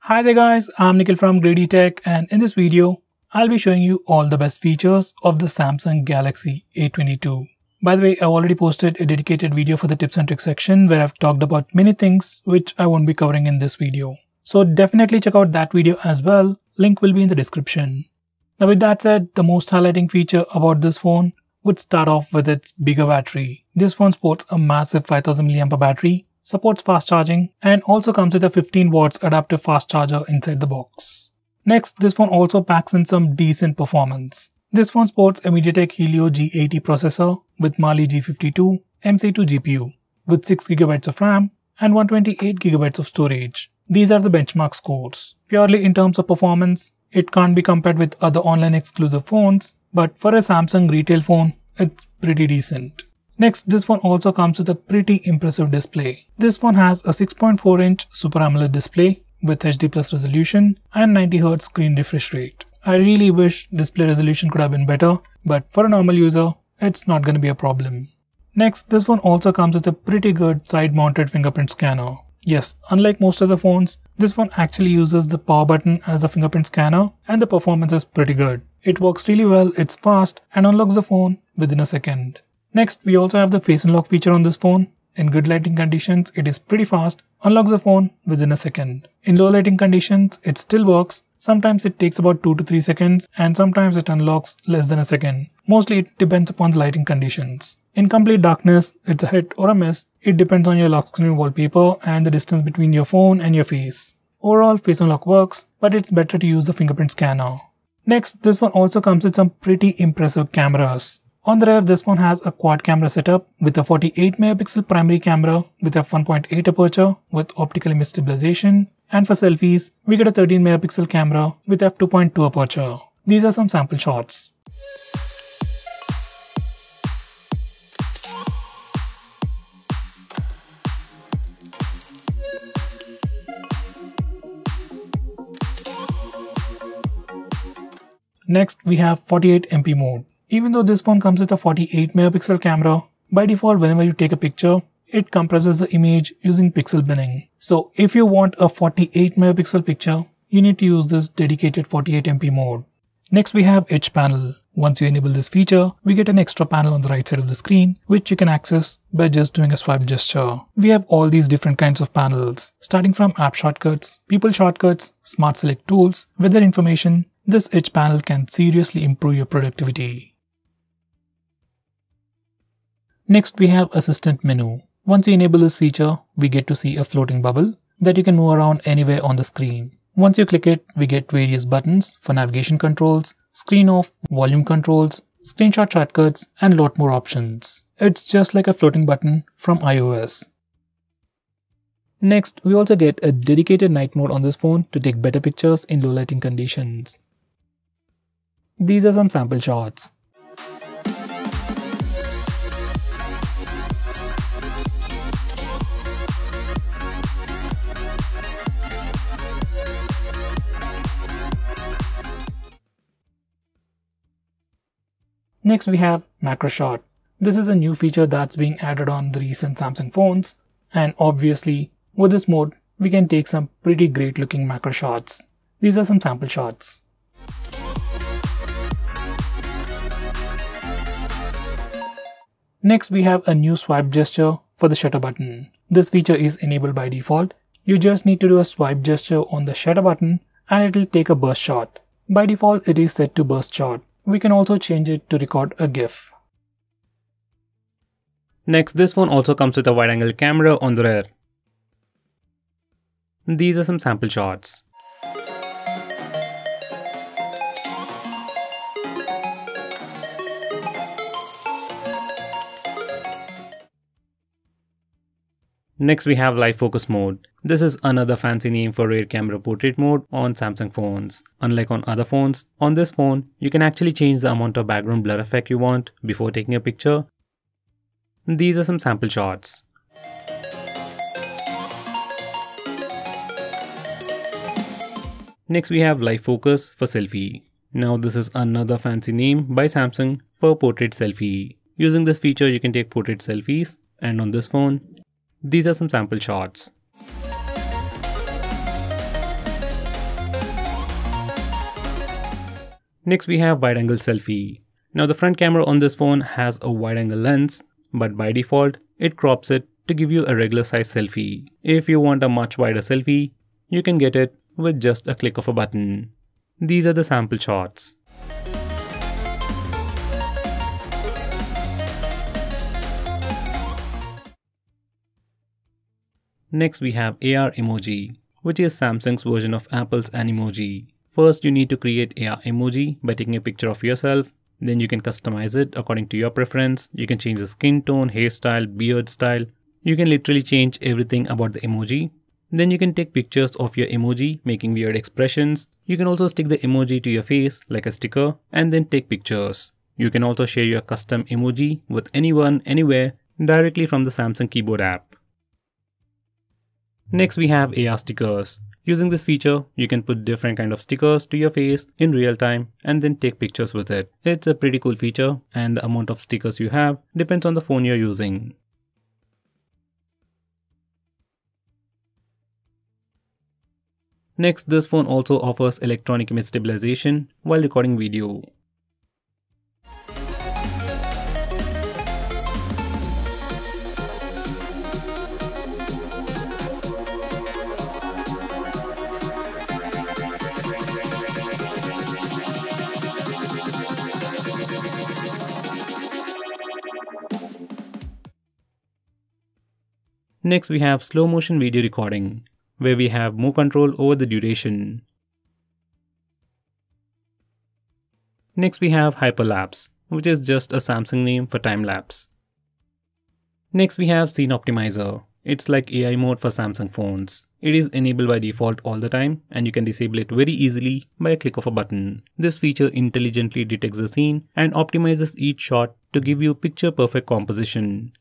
Hi there guys, I'm Nikhil from GreedyTech, and in this video, I'll be showing you all the best features of the Samsung Galaxy A22. By the way, I've already posted a dedicated video for the tips and tricks section where I've talked about many things which I won't be covering in this video. So definitely check out that video as well, link will be in the description. Now with that said, the most highlighting feature about this phone would start off with its bigger battery. This phone sports a massive 5000 mAh battery, supports fast charging, and also comes with a 15 watts adaptive fast charger inside the box. Next, this phone also packs in some decent performance. This phone sports a MediaTek Helio G80 processor with Mali G52 MC2 GPU with 6GB of RAM and 128GB of storage. These are the benchmark scores. Purely in terms of performance, it can't be compared with other online exclusive phones, but for a Samsung retail phone, it's pretty decent. Next, this phone also comes with a pretty impressive display. This phone has a 6.4-inch Super AMOLED display with HD+ resolution and 90Hz screen refresh rate. I really wish display resolution could have been better, but for a normal user, it's not going to be a problem. Next, this phone also comes with a pretty good side-mounted fingerprint scanner. Yes, unlike most other phones, this phone actually uses the power button as a fingerprint scanner, and the performance is pretty good. It works really well, it's fast, and unlocks the phone within a second. Next, we also have the face unlock feature on this phone. In good lighting conditions, it is pretty fast, unlocks the phone within a second. In low lighting conditions, it still works. Sometimes it takes about 2 to 3 seconds, and sometimes it unlocks less than a second. Mostly it depends upon the lighting conditions. In complete darkness, it's a hit or a miss. It depends on your lock screen wallpaper and the distance between your phone and your face. Overall, face unlock works, but it's better to use the fingerprint scanner. Next, this one also comes with some pretty impressive cameras. On the rear, this phone has a quad camera setup with a 48 megapixel primary camera with f1.8 aperture with optical image stabilization, and for selfies, we get a 13 megapixel camera with f2.2 aperture. These are some sample shots. Next, we have 48MP mode. Even though this phone comes with a 48 megapixel camera, by default whenever you take a picture, it compresses the image using pixel binning. So if you want a 48 megapixel picture, you need to use this dedicated 48MP mode. Next we have Edge panel. Once you enable this feature, we get an extra panel on the right side of the screen, which you can access by just doing a swipe gesture. We have all these different kinds of panels, starting from app shortcuts, people shortcuts, smart select tools, weather information. This Edge panel can seriously improve your productivity. Next we have Assistant menu. Once you enable this feature, we get to see a floating bubble that you can move around anywhere on the screen. Once you click it, we get various buttons for navigation controls, screen off, volume controls, screenshot shortcuts, and lot more options. It's just like a floating button from iOS. Next, we also get a dedicated night mode on this phone to take better pictures in low lighting conditions. These are some sample shots. Next we have macro shot. This is a new feature that's being added on the recent Samsung phones, and obviously with this mode we can take some pretty great looking macro shots. These are some sample shots. Next we have a new swipe gesture for the shutter button. This feature is enabled by default. You just need to do a swipe gesture on the shutter button and it will take a burst shot. By default it is set to burst shot. We can also change it to record a GIF. Next, this phone also comes with a wide-angle camera on the rear. These are some sample shots. Next we have live focus mode. This is another fancy name for rear camera portrait mode on Samsung phones. Unlike on other phones, on this phone, you can actually change the amount of background blur effect you want before taking a picture. These are some sample shots. Next we have live focus for selfie. Now this is another fancy name by Samsung for portrait selfie. Using this feature you can take portrait selfies, and on this phone, these are some sample shots. Next we have wide angle selfie. Now the front camera on this phone has a wide angle lens, but by default it crops it to give you a regular size selfie. If you want a much wider selfie, you can get it with just a click of a button. These are the sample shots. Next we have AR emoji, which is Samsung's version of Apple's Animoji. First you need to create AR emoji by taking a picture of yourself. Then you can customize it according to your preference. You can change the skin tone, hairstyle, beard style. You can literally change everything about the emoji. Then you can take pictures of your emoji making weird expressions. You can also stick the emoji to your face like a sticker and then take pictures. You can also share your custom emoji with anyone, anywhere directly from the Samsung keyboard app. Next we have AR stickers. Using this feature, you can put different kind of stickers to your face in real time and then take pictures with it. It's a pretty cool feature and the amount of stickers you have depends on the phone you're using. Next, this phone also offers electronic image stabilization while recording video. Next we have slow motion video recording, where we have more control over the duration. Next we have HYPERLAPSE, which is just a Samsung name for time-lapse. Next we have Scene Optimizer. It's like AI mode for Samsung phones. It is enabled by default all the time and you can disable it very easily by a click of a button. This feature intelligently detects the scene and optimizes each shot to give you picture perfect composition.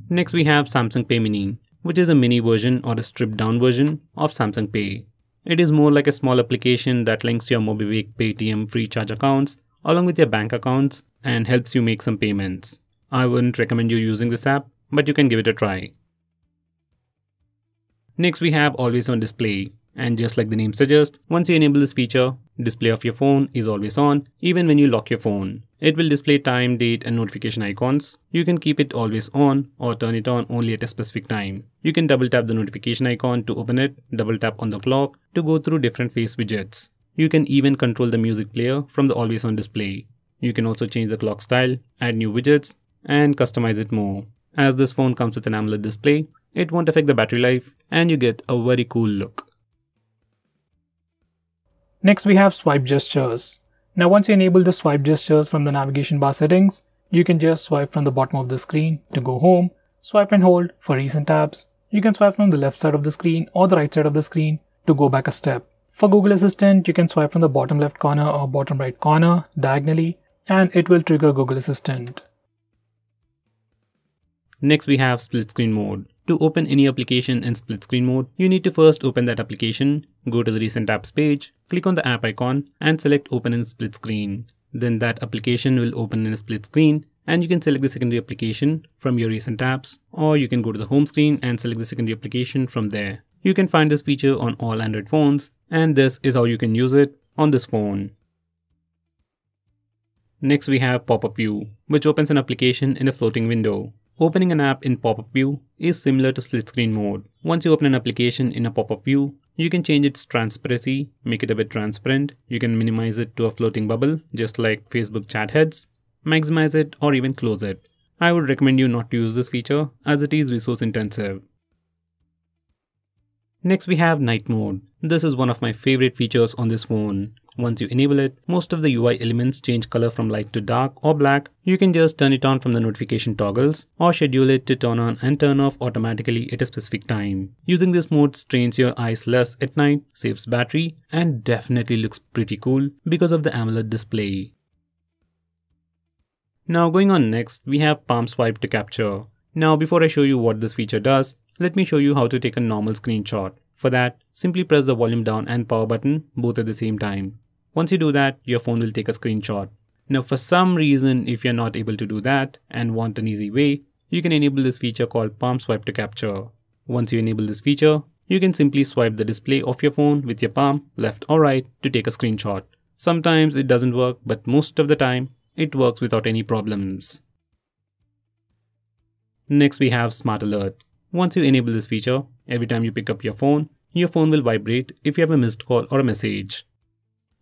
Next we have Samsung Pay Mini, which is a mini version or a stripped down version of Samsung Pay. It is more like a small application that links your MobiKwik, Paytm, FreeCharge accounts along with your bank accounts and helps you make some payments. I wouldn't recommend you using this app, but you can give it a try. Next we have Always On Display, and just like the name suggests, once you enable this feature, display of your phone is always on even when you lock your phone. It will display time, date and notification icons. You can keep it always on or turn it on only at a specific time. You can double tap the notification icon to open it, double tap on the clock to go through different face widgets. You can even control the music player from the Always On display. You can also change the clock style, add new widgets and customize it more. As this phone comes with an AMOLED display, it won't affect the battery life and you get a very cool look. Next we have swipe gestures. Now once you enable the swipe gestures from the navigation bar settings, you can just swipe from the bottom of the screen to go home, swipe and hold for recent tabs. You can swipe from the left side of the screen or the right side of the screen to go back a step. For Google Assistant, you can swipe from the bottom left corner or bottom right corner diagonally and it will trigger Google Assistant. Next we have split screen mode. To open any application in split screen mode, you need to first open that application, go to the recent apps page, click on the app icon and select open in split screen. Then that application will open in a split screen and you can select the secondary application from your recent apps, or you can go to the home screen and select the secondary application from there. You can find this feature on all Android phones and this is how you can use it on this phone. Next we have pop-up view, which opens an application in a floating window. Opening an app in pop-up view is similar to split screen mode. Once you open an application in a pop-up view, you can change its transparency, make it a bit transparent. You can minimize it to a floating bubble, just like Facebook chat heads, maximize it or even close it. I would recommend you not to use this feature as it is resource intensive. Next we have night mode. This is one of my favorite features on this phone. Once you enable it, most of the UI elements change color from light to dark or black. You can just turn it on from the notification toggles or schedule it to turn on and turn off automatically at a specific time. Using this mode strains your eyes less at night, saves battery and definitely looks pretty cool because of the AMOLED display. Now going on next, we have palm swipe to capture. Now before I show you what this feature does, let me show you how to take a normal screenshot. For that, simply press the volume down and power button both at the same time. Once you do that, your phone will take a screenshot. Now for some reason, if you're not able to do that and want an easy way, you can enable this feature called palm swipe to capture. Once you enable this feature, you can simply swipe the display of your phone with your palm, left or right, to take a screenshot. Sometimes it doesn't work, but most of the time, it works without any problems. Next we have Smart Alert. Once you enable this feature, every time you pick up your phone will vibrate if you have a missed call or a message.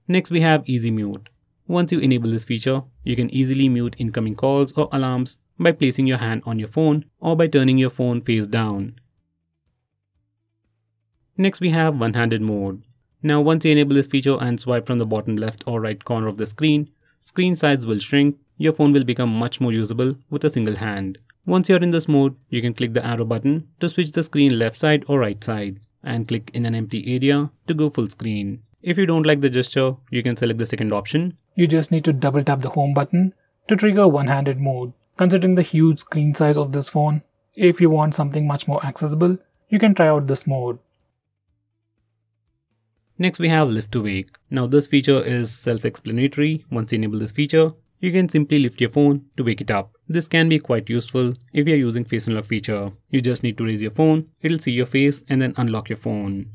Next we have Easy Mute. Once you enable this feature, you can easily mute incoming calls or alarms by placing your hand on your phone or by turning your phone face down. Next we have One-Handed Mode. Now once you enable this feature and swipe from the bottom left or right corner of the screen size will shrink, your phone will become much more usable with a single hand. Once you're in this mode, you can click the arrow button to switch the screen left side or right side and click in an empty area to go full screen. If you don't like the gesture, you can select the second option. You just need to double tap the home button to trigger one-handed mode. Considering the huge screen size of this phone, if you want something much more accessible, you can try out this mode. Next we have Lift to Wake. Now this feature is self-explanatory. Once you enable this feature, you can simply lift your phone to wake it up. This can be quite useful if you are using Face Unlock feature. You just need to raise your phone, it'll see your face and then unlock your phone.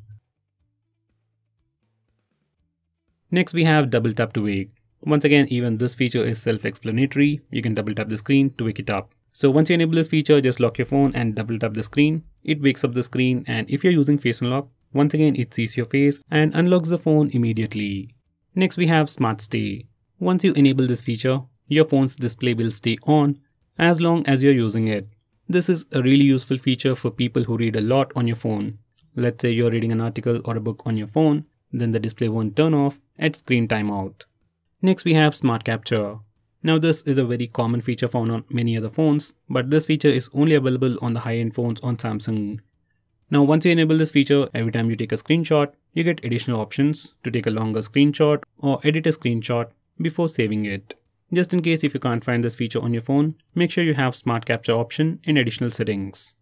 Next we have Double Tap to Wake. Once again, even this feature is self-explanatory. You can double tap the screen to wake it up. So once you enable this feature, just lock your phone and double tap the screen. It wakes up the screen, and if you're using Face Unlock, once again it sees your face and unlocks the phone immediately. Next we have Smart Stay. Once you enable this feature, your phone's display will stay on as long as you're using it. This is a really useful feature for people who read a lot on your phone. Let's say you're reading an article or a book on your phone, then the display won't turn off at screen timeout. Next we have Smart Capture. Now this is a very common feature found on many other phones, but this feature is only available on the high-end phones on Samsung. Now once you enable this feature, every time you take a screenshot, you get additional options to take a longer screenshot or edit a screenshot before saving it. Just in case if you can't find this feature on your phone, make sure you have Smart Capture option in additional settings.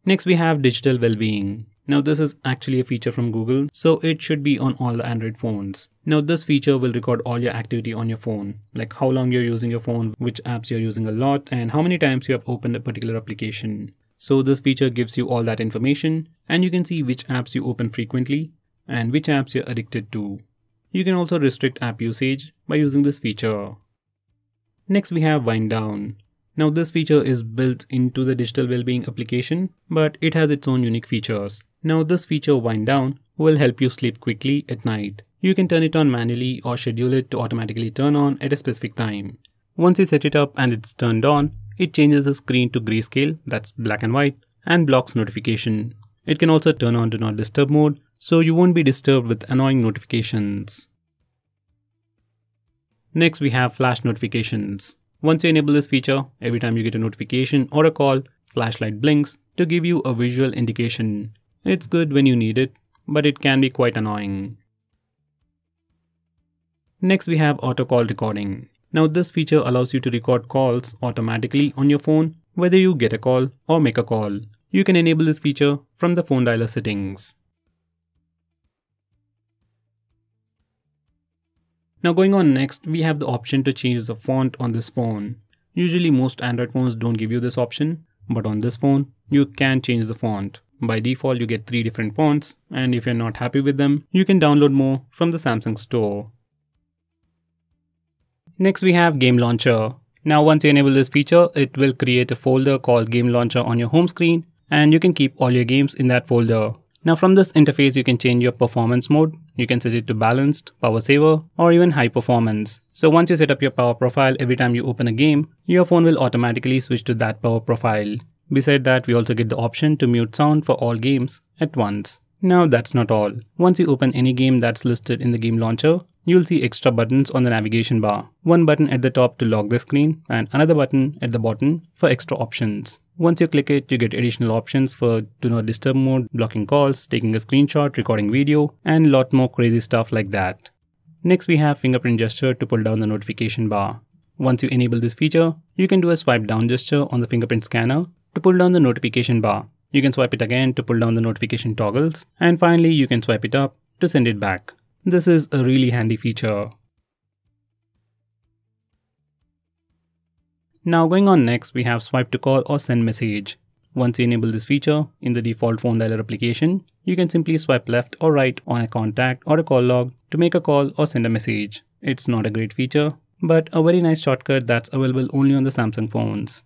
Next we have Digital Wellbeing. Now this is actually a feature from Google, so it should be on all the Android phones. Now this feature will record all your activity on your phone, like how long you're using your phone, which apps you're using a lot, and how many times you have opened a particular application. So this feature gives you all that information, and you can see which apps you open frequently and which apps you're addicted to. You can also restrict app usage by using this feature. Next we have Wind Down. Now this feature is built into the Digital Wellbeing application, but it has its own unique features. Now this feature Wind Down will help you sleep quickly at night. You can turn it on manually or schedule it to automatically turn on at a specific time. Once you set it up and it's turned on, it changes the screen to grayscale, that's black and white, and blocks notification. It can also turn on Do Not Disturb mode, so you won't be disturbed with annoying notifications. Next we have Flash Notifications. Once you enable this feature, every time you get a notification or a call, flashlight blinks to give you a visual indication. It's good when you need it, but it can be quite annoying. Next we have Auto Call Recording. Now this feature allows you to record calls automatically on your phone, whether you get a call or make a call. You can enable this feature from the phone dialer settings. Now going on next, we have the option to change the font on this phone. Usually most Android phones don't give you this option, but on this phone, you can change the font. By default, you get 3 different fonts, and if you're not happy with them, you can download more from the Samsung store. Next we have Game Launcher. Now once you enable this feature, it will create a folder called Game Launcher on your home screen, and you can keep all your games in that folder. Now from this interface, you can change your performance mode. You can set it to balanced, power saver, or even high performance. So once you set up your power profile, every time you open a game, your phone will automatically switch to that power profile. Beside that, we also get the option to mute sound for all games at once. Now that's not all. Once you open any game that's listed in the game launcher, you'll see extra buttons on the navigation bar. One button at the top to lock the screen and another button at the bottom for extra options. Once you click it, you get additional options for Do Not Disturb mode, blocking calls, taking a screenshot, recording video, and a lot more crazy stuff like that. Next we have fingerprint gesture to pull down the notification bar. Once you enable this feature, you can do a swipe down gesture on the fingerprint scanner to pull down the notification bar. You can swipe it again to pull down the notification toggles, and finally you can swipe it up to send it back. This is a really handy feature. Now going on next, we have swipe to call or send message. Once you enable this feature, in the default phone dialer application, you can simply swipe left or right on a contact or a call log to make a call or send a message. It's not a great feature, but a very nice shortcut that's available only on the Samsung phones.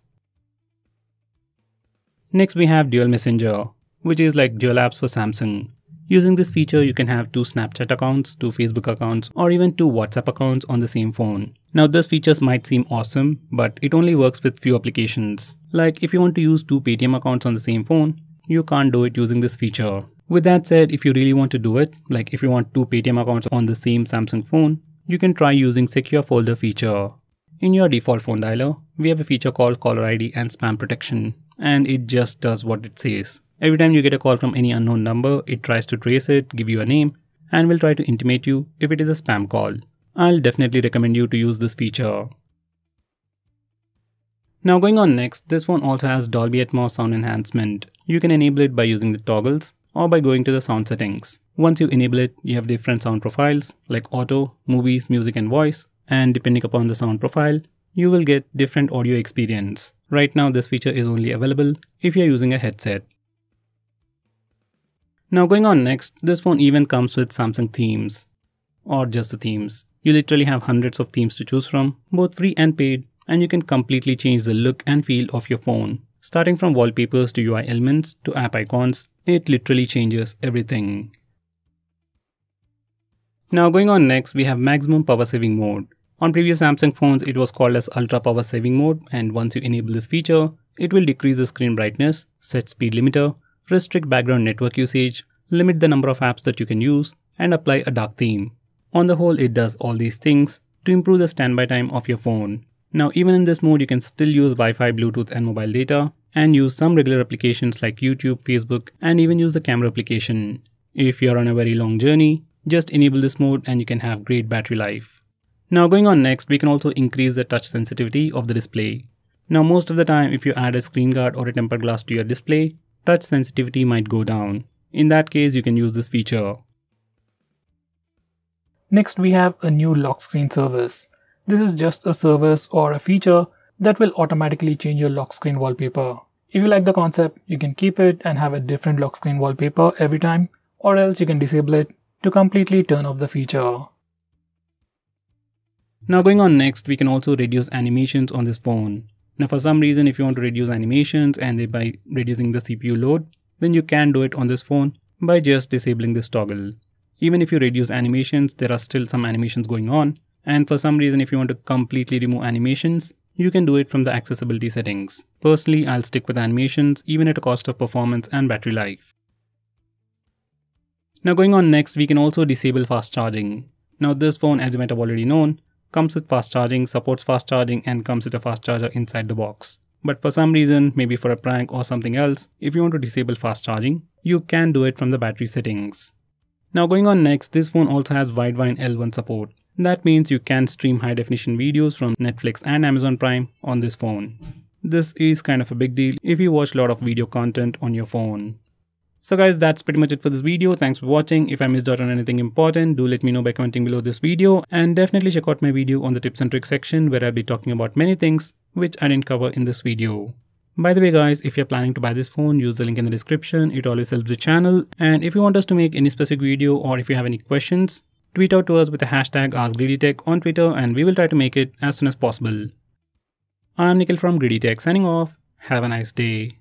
Next we have Dual Messenger, which is like dual apps for Samsung. Using this feature, you can have 2 Snapchat accounts, 2 Facebook accounts, or even 2 WhatsApp accounts on the same phone. Now this feature might seem awesome, but it only works with few applications. Like if you want to use 2 Paytm accounts on the same phone, you can't do it using this feature. With that said, if you really want to do it, like if you want 2 Paytm accounts on the same Samsung phone, you can try using Secure Folder feature. In your default phone dialer, we have a feature called Caller ID and Spam Protection, and it just does what it says. Every time you get a call from any unknown number, it tries to trace it, give you a name, and will try to intimate you if it is a spam call. I'll definitely recommend you to use this feature. Now going on next, this phone also has Dolby Atmos sound enhancement. You can enable it by using the toggles or by going to the sound settings. Once you enable it, you have different sound profiles like auto, movies, music and voice, and depending upon the sound profile, you will get different audio experience. Right now this feature is only available if you are using a headset. Now going on next, this phone even comes with Samsung themes, or just the themes. You literally have hundreds of themes to choose from, both free and paid, and you can completely change the look and feel of your phone. Starting from wallpapers to UI elements to app icons, it literally changes everything. Now going on next, we have maximum power saving mode. On previous Samsung phones, it was called as ultra power saving mode, and once you enable this feature, it will decrease the screen brightness, set speed limiter, restrict background network usage, limit the number of apps that you can use, and apply a dark theme. On the whole, it does all these things to improve the standby time of your phone. Now even in this mode, you can still use Wi-Fi, Bluetooth and mobile data, and use some regular applications like YouTube, Facebook, and even use the camera application. If you're on a very long journey, just enable this mode and you can have great battery life. Now going on next, we can also increase the touch sensitivity of the display. Now most of the time, if you add a screen guard or a tempered glass to your display, touch sensitivity might go down. In that case, you can use this feature. Next, we have a new lock screen service. This is just a service or a feature that will automatically change your lock screen wallpaper. If you like the concept, you can keep it and have a different lock screen wallpaper every time, or else you can disable it to completely turn off the feature. Now going on next, we can also reduce animations on this phone. Now for some reason, if you want to reduce animations and thereby reducing the CPU load, then you can do it on this phone by just disabling this toggle. Even if you reduce animations, there are still some animations going on, and for some reason if you want to completely remove animations, you can do it from the accessibility settings. Personally, I'll stick with animations even at a cost of performance and battery life. Now going on next, we can also disable fast charging. Now this phone, as you might have already known, comes with fast charging, supports fast charging, and comes with a fast charger inside the box. But for some reason, maybe for a prank or something else, if you want to disable fast charging, you can do it from the battery settings. Now going on next, this phone also has Widevine L1 support. That means you can stream high definition videos from Netflix and Amazon Prime on this phone. This is kind of a big deal if you watch a lot of video content on your phone. So guys, that's pretty much it for this video. Thanks for watching. If I missed out on anything important, do let me know by commenting below this video, and definitely check out my video on the tips and tricks section where I'll be talking about many things which I didn't cover in this video. By the way guys, if you're planning to buy this phone, use the link in the description. It always helps the channel. And if you want us to make any specific video or if you have any questions, tweet out to us with the hashtag AskGreedyTech on Twitter and we will try to make it as soon as possible. I'm Nikhil from GreedyTech signing off. Have a nice day.